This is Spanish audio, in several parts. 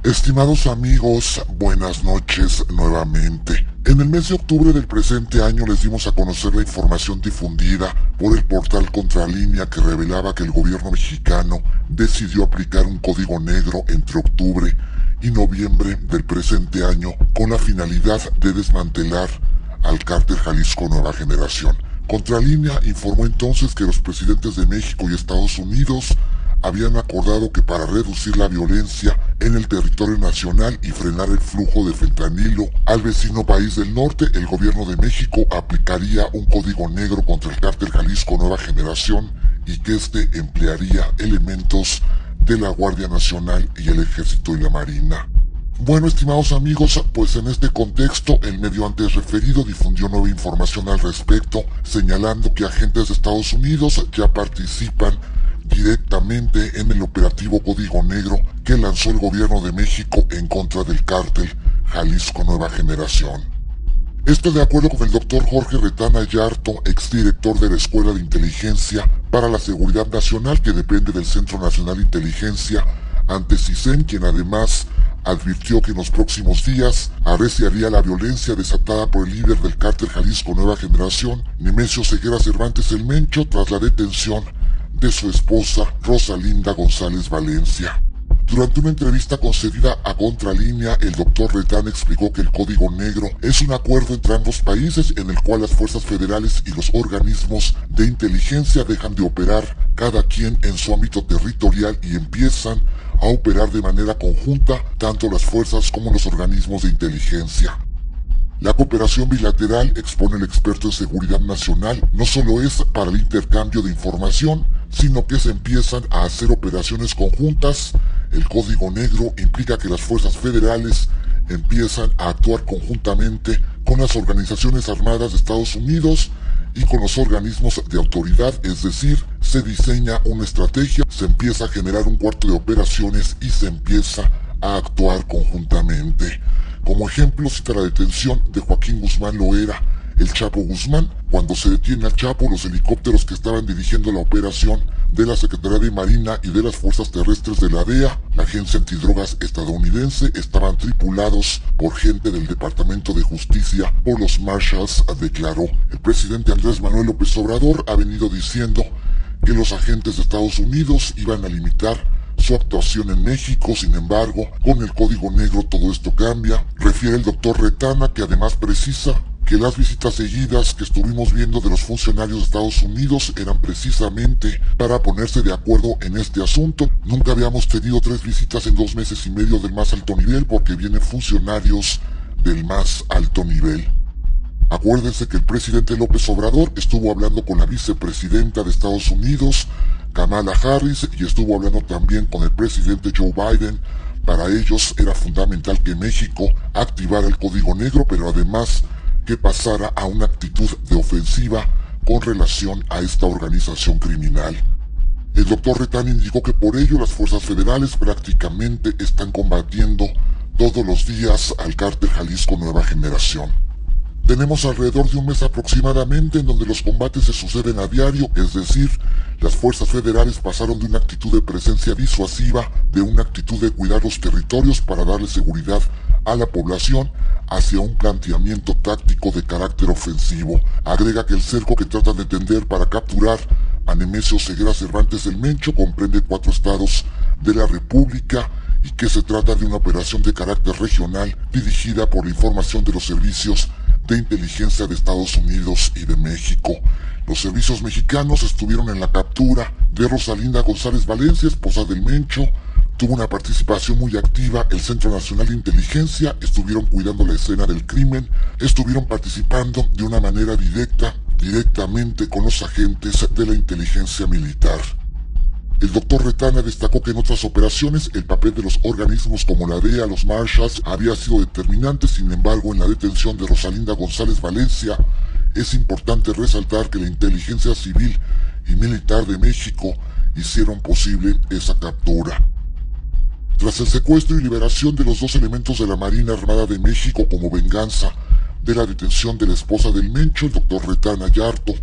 Estimados amigos, buenas noches nuevamente. En el mes de octubre del presente año les dimos a conocer la información difundida por el portal Contralínea que revelaba que el gobierno mexicano decidió aplicar un código negro entre octubre y noviembre del presente año con la finalidad de desmantelar al cártel Jalisco Nueva Generación. Contralínea informó entonces que los presidentes de México y Estados Unidos habían acordado que para reducir la violencia en el territorio nacional y frenar el flujo de fentanilo al vecino país del norte, el gobierno de México aplicaría un código negro contra el cártel Jalisco Nueva Generación y que este emplearía elementos de la Guardia Nacional y el Ejército y la Marina. Bueno, estimados amigos, pues en este contexto el medio antes referido difundió nueva información al respecto, señalando que agentes de Estados Unidos ya participan directamente en el operativo Código Negro que lanzó el gobierno de México en contra del cártel Jalisco Nueva Generación. Esto de acuerdo con el doctor Jorge Retana Yarto, exdirector de la Escuela de Inteligencia para la Seguridad Nacional que depende del Centro Nacional de Inteligencia ante CISEN, quien además advirtió que en los próximos días arreciaría la violencia desatada por el líder del cártel Jalisco Nueva Generación, Nemesio Ceguera Cervantes el Mencho, tras la detención de su esposa Rosalinda González Valencia. Durante una entrevista concedida a Contralínea, el doctor Retana explicó que el Código Negro es un acuerdo entre ambos países en el cual las fuerzas federales y los organismos de inteligencia dejan de operar cada quien en su ámbito territorial y empiezan a operar de manera conjunta tanto las fuerzas como los organismos de inteligencia. La cooperación bilateral, expone el experto en seguridad nacional, no solo es para el intercambio de información, sino que se empiezan a hacer operaciones conjuntas. El Código Negro implica que las fuerzas federales empiezan a actuar conjuntamente con las organizaciones armadas de Estados Unidos y con los organismos de autoridad, es decir, se diseña una estrategia, se empieza a generar un cuarto de operaciones y se empieza a actuar conjuntamente. Como ejemplo cita la detención de Joaquín Guzmán Loera, el Chapo Guzmán. Cuando se detiene al Chapo, los helicópteros que estaban dirigiendo la operación de la Secretaría de Marina y de las Fuerzas Terrestres de la DEA, la Agencia Antidrogas estadounidense, estaban tripulados por gente del Departamento de Justicia, por los Marshals, declaró. El presidente Andrés Manuel López Obrador ha venido diciendo que los agentes de Estados Unidos iban a limitar su actuación en México. Sin embargo, con el Código Negro todo esto cambia. Refiere el doctor Retana, que además precisa que las visitas seguidas que estuvimos viendo de los funcionarios de Estados Unidos eran precisamente para ponerse de acuerdo en este asunto. Nunca habíamos tenido 3 visitas en 2 meses y medio del más alto nivel porque vienen funcionarios del más alto nivel. Acuérdense que el presidente López Obrador estuvo hablando con la vicepresidenta de Estados Unidos, Kamala Harris, y estuvo hablando también con el presidente Joe Biden. Para ellos era fundamental que México activara el Código Negro, pero además que pasara a una actitud de ofensiva con relación a esta organización criminal. El doctor Retán indicó que por ello las fuerzas federales prácticamente están combatiendo todos los días al cártel Jalisco Nueva Generación. Tenemos alrededor de un mes aproximadamente en donde los combates se suceden a diario, es decir, las fuerzas federales pasaron de una actitud de presencia disuasiva, de una actitud de cuidar los territorios para darle seguridad a la población, hacia un planteamiento táctico de carácter ofensivo. Agrega que el cerco que tratan de tender para capturar a Nemesio Ceguera Cervantes el Mencho comprende 4 estados de la República y que se trata de una operación de carácter regional dirigida por la información de los servicios de inteligencia de Estados Unidos y de México. Los servicios mexicanos estuvieron en la captura de Rosalinda González Valencia, esposa del Mencho. Tuvo una participación muy activa el Centro Nacional de Inteligencia, estuvieron cuidando la escena del crimen, estuvieron participando de una manera directamente con los agentes de la inteligencia militar. El doctor Retana destacó que en otras operaciones el papel de los organismos como la DEA, los Marshals, había sido determinante. Sin embargo, en la detención de Rosalinda González Valencia, es importante resaltar que la inteligencia civil y militar de México hicieron posible esa captura. Tras el secuestro y liberación de los 2 elementos de la Marina Armada de México como venganza de la detención de la esposa del Mencho, el doctor Retana Yarto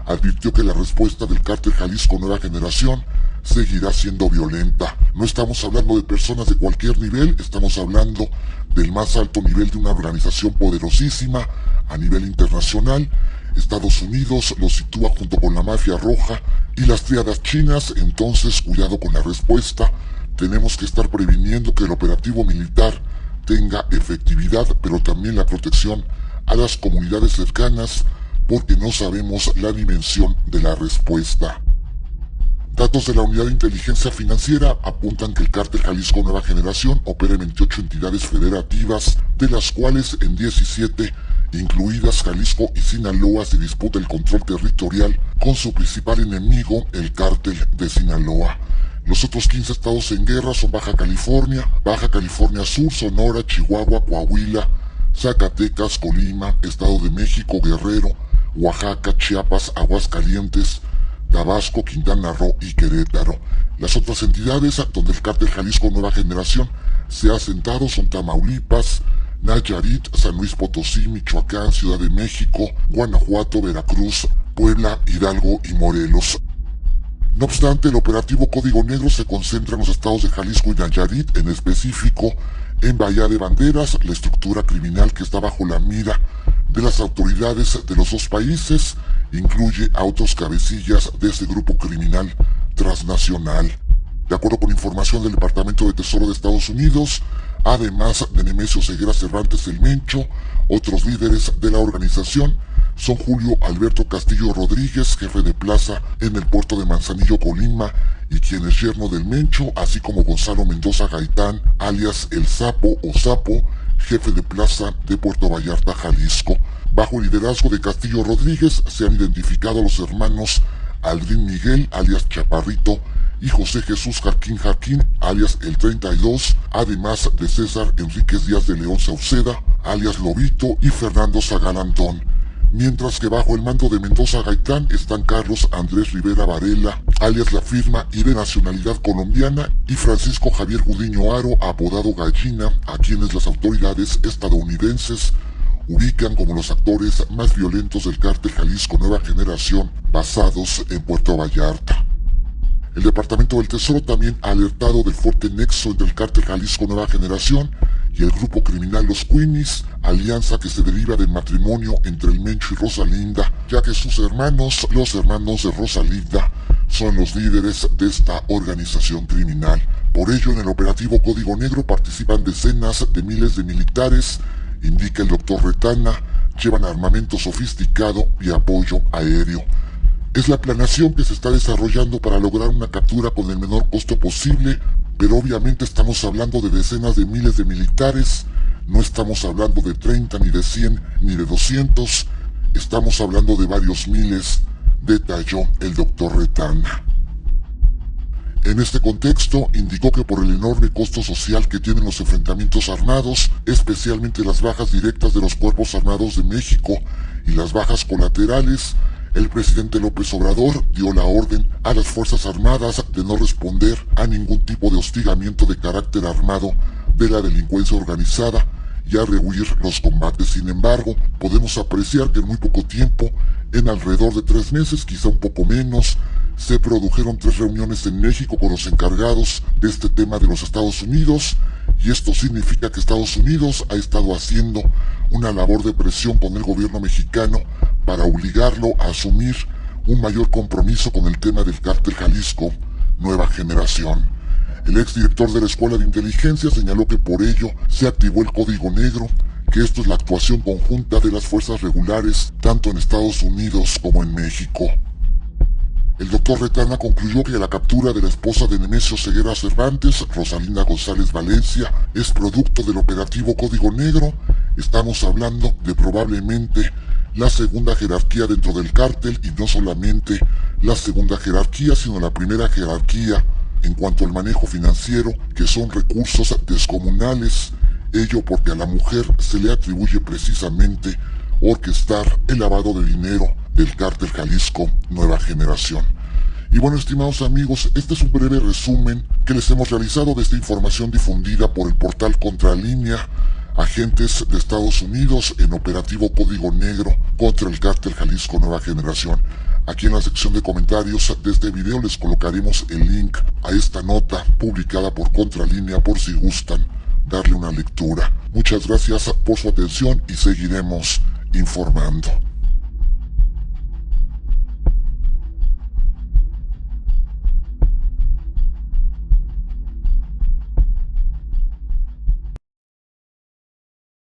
advirtió que la respuesta del cártel Jalisco Nueva Generación seguirá siendo violenta. No estamos hablando de personas de cualquier nivel, estamos hablando del más alto nivel de una organización poderosísima a nivel internacional. Estados Unidos lo sitúa junto con la mafia roja y las tríadas chinas, entonces cuidado con la respuesta. Tenemos que estar previniendo que el operativo militar tenga efectividad, pero también la protección a las comunidades cercanas, porque no sabemos la dimensión de la respuesta. Datos de la Unidad de Inteligencia Financiera apuntan que el Cártel Jalisco Nueva Generación opera en 28 entidades federativas, de las cuales en 17, incluidas Jalisco y Sinaloa, se disputa el control territorial con su principal enemigo, el Cártel de Sinaloa. Los otros 15 estados en guerra son Baja California Sur, Sonora, Chihuahua, Coahuila, Zacatecas, Colima, Estado de México, Guerrero, Oaxaca, Chiapas, Aguascalientes, Tabasco, Quintana Roo y Querétaro. Las otras entidades donde el Cártel Jalisco Nueva Generación se ha asentado son Tamaulipas, Nayarit, San Luis Potosí, Michoacán, Ciudad de México, Guanajuato, Veracruz, Puebla, Hidalgo y Morelos. No obstante, el operativo Código Negro se concentra en los estados de Jalisco y Nayarit, en específico en Bahía de Banderas, la estructura criminal que está bajo la mira de las autoridades de los dos países incluye a otros cabecillas de este grupo criminal transnacional. De acuerdo con información del Departamento de Tesoro de Estados Unidos, además de Nemesio Ceguera Cervantes el Mencho, otros líderes de la organización son Julio Alberto Castillo Rodríguez, jefe de plaza en el puerto de Manzanillo, Colima, y quien es yerno del Mencho, así como Gonzalo Mendoza Gaitán, alias El Sapo o Sapo, jefe de plaza de Puerto Vallarta, Jalisco. Bajo el liderazgo de Castillo Rodríguez se han identificado a los hermanos Aldrin Miguel, alias Chaparrito, y José Jesús Jarquín Jarquín, alias El 32, además de César Enríquez Díaz de León Sauceda, alias Lobito, y Fernando Zagal Antón. Mientras que bajo el mando de Mendoza Gaitán están Carlos Andrés Rivera Varela, alias La Firma y de nacionalidad colombiana, y Francisco Javier Gudiño Aro, apodado Gallina, a quienes las autoridades estadounidenses ubican como los actores más violentos del Cártel Jalisco Nueva Generación, basados en Puerto Vallarta. El Departamento del Tesoro también ha alertado del fuerte nexo entre el Cártel Jalisco Nueva Generación y el grupo criminal Los Queenies, alianza que se deriva del matrimonio entre el Mencho y Rosalinda, ya que sus hermanos, los hermanos de Rosalinda, son los líderes de esta organización criminal. Por ello, en el operativo Código Negro participan decenas de miles de militares, indica el doctor Retana, llevan armamento sofisticado y apoyo aéreo. Es la planeación que se está desarrollando para lograr una captura con el menor costo posible, pero obviamente estamos hablando de decenas de miles de militares, no estamos hablando de 30, ni de 100, ni de 200, estamos hablando de varios miles, detalló el doctor Retana. En este contexto, indicó que por el enorme costo social que tienen los enfrentamientos armados, especialmente las bajas directas de los cuerpos armados de México y las bajas colaterales, el presidente López Obrador dio la orden a las Fuerzas Armadas de no responder a ningún tipo de hostigamiento de carácter armado de la delincuencia organizada y a rehuir los combates. Sin embargo, podemos apreciar que en muy poco tiempo, en alrededor de 3 meses, quizá un poco menos, se produjeron 3 reuniones en México con los encargados de este tema de los Estados Unidos, y esto significa que Estados Unidos ha estado haciendo una labor de presión con el gobierno mexicano para obligarlo a asumir un mayor compromiso con el tema del Cártel Jalisco Nueva Generación. El exdirector de la Escuela de Inteligencia señaló que por ello se activó el Código Negro, que esto es la actuación conjunta de las fuerzas regulares tanto en Estados Unidos como en México. El doctor Retana concluyó que la captura de la esposa de Nemesio Ceguera Cervantes, Rosalinda González Valencia, es producto del operativo Código Negro. Estamos hablando de probablemente la segunda jerarquía dentro del cártel, y no solamente la segunda jerarquía, sino la primera jerarquía en cuanto al manejo financiero, que son recursos descomunales, ello porque a la mujer se le atribuye precisamente orquestar el lavado de dinero del Cártel Jalisco Nueva Generación. Y bueno, estimados amigos, este es un breve resumen que les hemos realizado de esta información difundida por el portal Contralínea, agentes de Estados Unidos en operativo Código Negro contra el Cártel Jalisco Nueva Generación. Aquí en la sección de comentarios de este video les colocaremos el link a esta nota publicada por Contralínea por si gustan darle una lectura. Muchas gracias por su atención y seguiremos informando.